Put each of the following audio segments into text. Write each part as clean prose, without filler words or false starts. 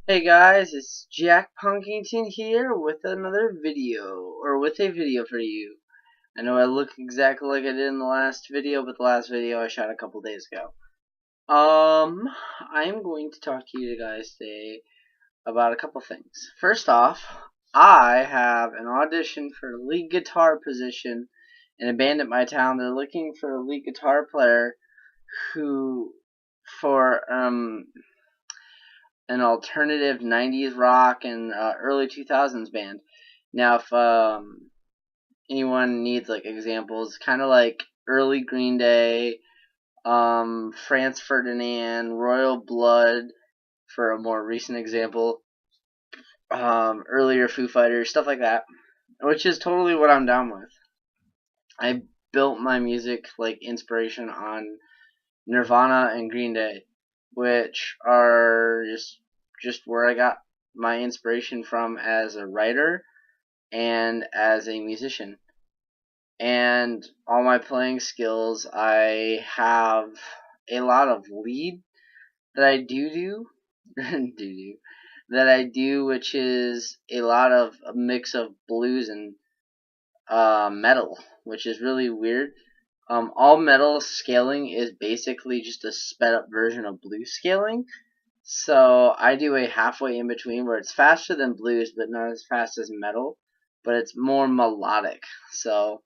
Hey guys, it's Jack Punkington here with another video, or with a video for you. I know I look exactly like I did in the last video, but the last video I shot a couple days ago. I'm going to talk to you guys today about a couple things. First off, I have an audition for a lead guitar position in a band at my town. They're looking for a lead guitar player who, for, an alternative 90s rock and early 2000s band. Now, if anyone needs like examples, kind of like early Green Day, Franz Ferdinand, Royal Blood, for a more recent example, earlier Foo Fighters, stuff like that, which is totally what I'm down with. I built my music like inspiration on Nirvana and Green Day, which are just where I got my inspiration from as a writer and as a musician. And all my playing skills, I have a lot of lead that I do that I do, which is a lot of a mix of blues and metal, which is really weird. All metal scaling is basically just a sped up version of blues scaling. So I do a halfway in between where it's faster than blues, but not as fast as metal, but it's more melodic. So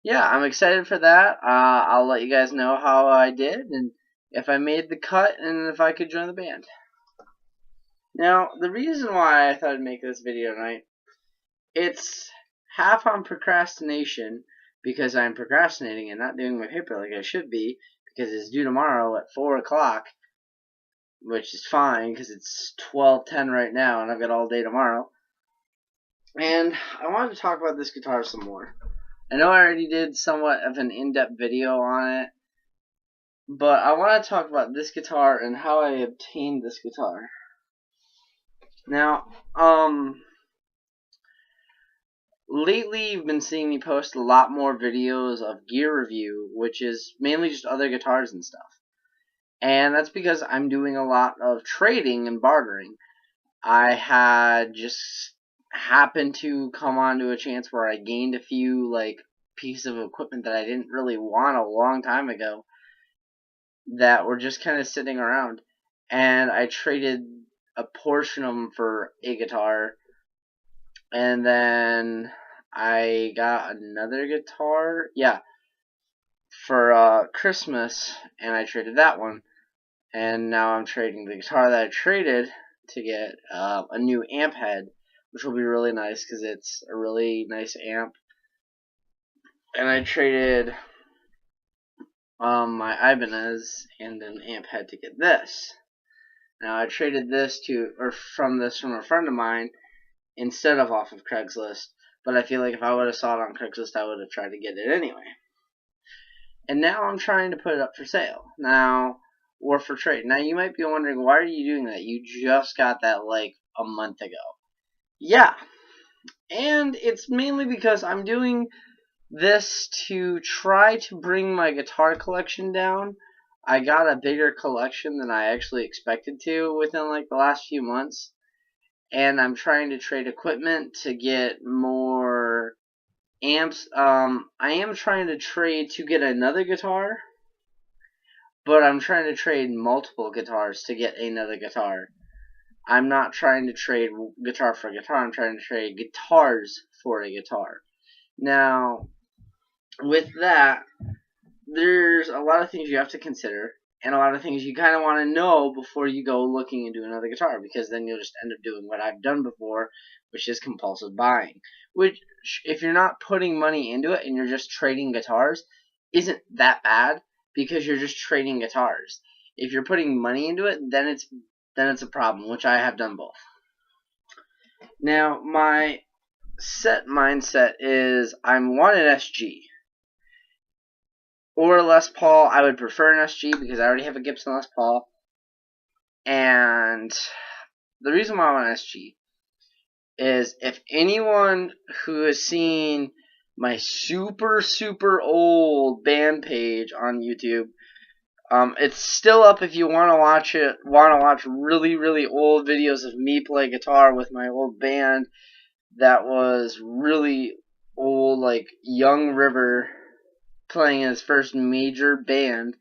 yeah, I'm excited for that. I'll let you guys know how I did and if I made the cut and if I could join the band. Now, the reason why I thought I'd make this video tonight, it's half on procrastination because I'm procrastinating and not doing my paper like I should be because it's due tomorrow at 4 o'clock, which is fine because it's 12:10 right now and I've got all day tomorrow. And I wanted to talk about this guitar some more. I know I already did somewhat of an in-depth video on it, but I want to talk about this guitar and how I obtained this guitar. Now, lately you've been seeing me post a lot more videos of gear review, which is mainly just other guitars and stuff. And that's because I'm doing a lot of trading and bartering. I had just happened to come onto a chance where I gained a few like pieces of equipment that I didn't really want a long time ago that were just kind of sitting around, and I traded a portion of them for a guitar, and then I got another guitar, for Christmas, and I traded that one, and now I'm trading the guitar that I traded to get a new amp head, which will be really nice because it's a really nice amp. And I traded my Ibanez and an amp head to get this. Now I traded this from a friend of mine instead of off of Craigslist, but I feel like if I would have saw it on Craigslist, I would have tried to get it anyway. And now I'm trying to put it up for sale. Or for trade. Now you might be wondering, why are you doing that? You just got that like a month ago. Yeah. And it's mainly because I'm doing this to try to bring my guitar collection down. I got a bigger collection than I actually expected to within like the last few months. And I'm trying to trade equipment to get more amps. I am trying to trade to get another guitar, but I'm trying to trade multiple guitars to get another guitar. I'm not trying to trade guitar for guitar. I'm trying to trade guitars for a guitar. Now, with that, there's a lot of things you have to consider, and a lot of things you kind of want to know before you go looking into another guitar, because then you'll just end up doing what I've done before, which is compulsive buying. Which, if you're not putting money into it and you're just trading guitars, isn't that bad, because you're just trading guitars. If you're putting money into it, then it's a problem, which I have done both. Now, my set mindset is I'm one an SG. Or a Les Paul. I would prefer an SG because I already have a Gibson Les Paul. And the reason why I want an SG is if anyone who has seen my super old band page on YouTube, It's still up if you want to watch it. Want to watch really, really old videos of me play guitar with my old band that was really old, like Young River playing his first major band.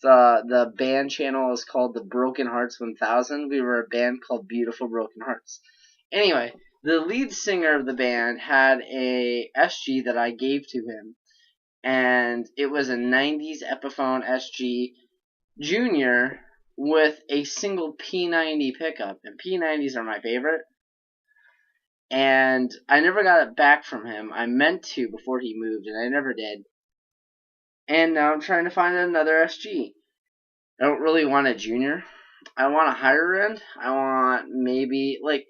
The band channel is called the Broken Hearts 1000. We were a band called Beautiful Broken Hearts. Anyway, the lead singer of the band had a SG that I gave to him, and it was a 90s Epiphone SG Junior with a single P90 pickup, and P90s are my favorite. And I never got it back from him. I meant to before he moved, and I never did. And now I'm trying to find another SG. I don't really want a Junior. I want a higher end. I want maybe, like,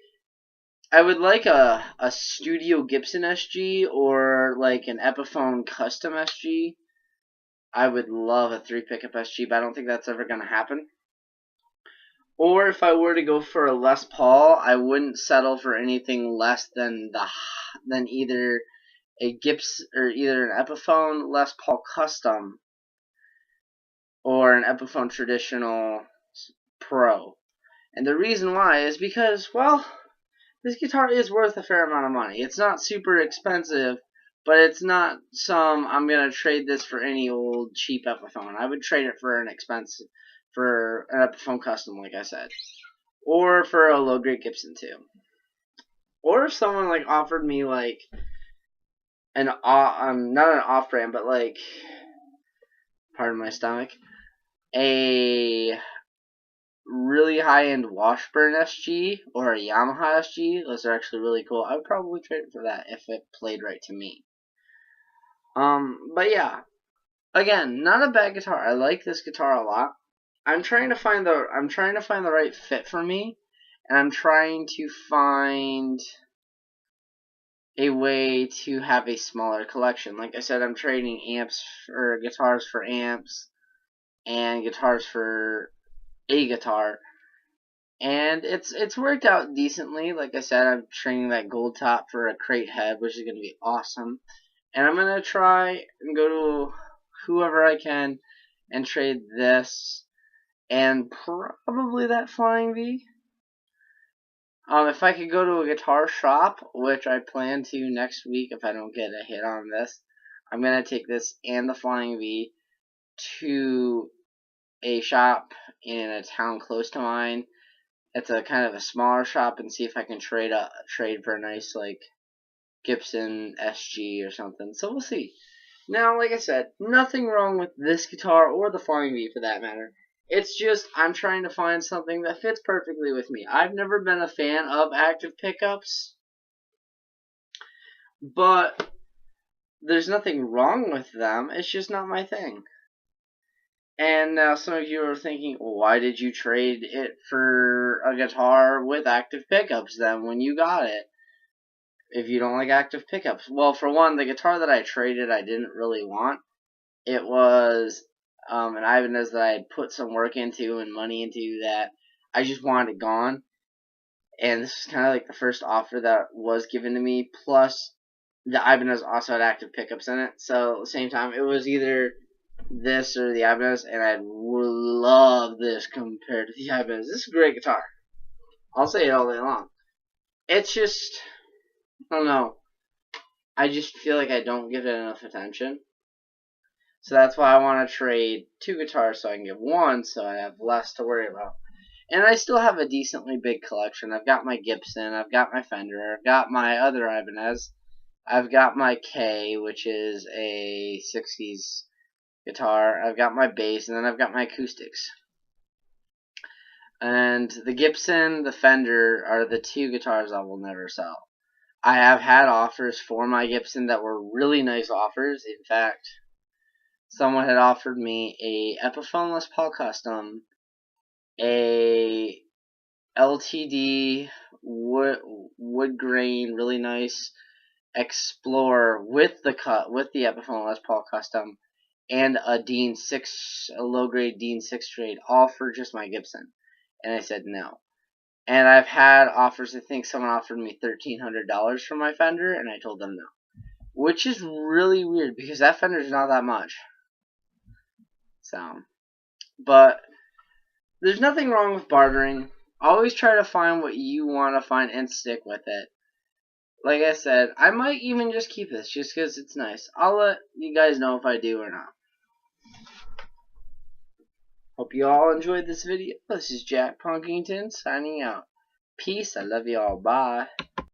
I would like a Studio Gibson SG or like an Epiphone Custom SG. I would love a 3 pickup SG, but I don't think that's ever going to happen. Or if I were to go for a Les Paul, I wouldn't settle for anything less than either a Gibson or either an Epiphone Les Paul Custom or an Epiphone Traditional Pro. And the reason why is because, well, this guitar is worth a fair amount of money. It's not super expensive, but it's not some, I'm going to trade this for any old cheap Epiphone. I would trade it for an Epiphone Custom, like I said. Or for a low-grade Gibson, too. Or if someone, like, offered me, like, not an off-brand, but, like, pardon my stomach, a really high-end Washburn SG or a Yamaha SG. Those are actually really cool. I would probably trade it for that if it played right to me. But yeah, again, not a bad guitar. I like this guitar a lot. I'm trying to find the right fit for me, and I'm trying to find a way to have a smaller collection. Like I said, I'm trading guitars for amps and guitars for a guitar. And it's worked out decently. Like I said, I'm trading that gold top for a crate head, which is going to be awesome. And I'm going to try and go to whoever I can and trade this and probably that Flying V. If I could go to a guitar shop, which I plan to next week if I don't get a hit on this, I'm going to take this and the Flying V to a shop in a town close to mine. It's a kind of a smaller shop, and see if I can trade for a nice, like, Gibson SG or something. So we'll see. Now, like I said, nothing wrong with this guitar or the Flying V for that matter. It's just I'm trying to find something that fits perfectly with me. I've never been a fan of active pickups, but there's nothing wrong with them. It's just not my thing. And now some of you are thinking, well, why did you trade it for a guitar with active pickups then when you got it? If you don't like active pickups. Well, for one, the guitar that I traded I didn't really want. It was an Ibanez that I had put some work into and money into that I just wanted it gone. And this is kind of like the first offer that was given to me. Plus, the Ibanez also had active pickups in it. So at the same time, it was either this or the Ibanez, and I love this compared to the Ibanez. This is a great guitar. I'll say it all day long. It's just, I don't know. I just feel like I don't give it enough attention. So that's why I want to trade 2 guitars so I can get 1 so I have less to worry about. And I still have a decently big collection. I've got my Gibson, I've got my Fender, I've got my other Ibanez, I've got my K, which is a 60s guitar, I've got my bass, and then I've got my acoustics. And the Gibson, the Fender are the 2 guitars I will never sell. I have had offers for my Gibson that were really nice offers. In fact, someone had offered me a Epiphone Les Paul Custom, a LTD wood grain, really nice Explorer with the Epiphone Les Paul Custom, and a low grade Dean 6 trade, all for just my Gibson. And I said no. And I've had offers. I think someone offered me $1,300 for my Fender, and I told them no, which is really weird because that Fender's not that much. So, But there's nothing wrong with bartering. Always try to find what you want to find and stick with it. Like I said, I might even just keep this just because it's nice. I'll let you guys know if I do or not. Hope you all enjoyed this video. This is Jack Punkington signing out. Peace. I love you all. Bye.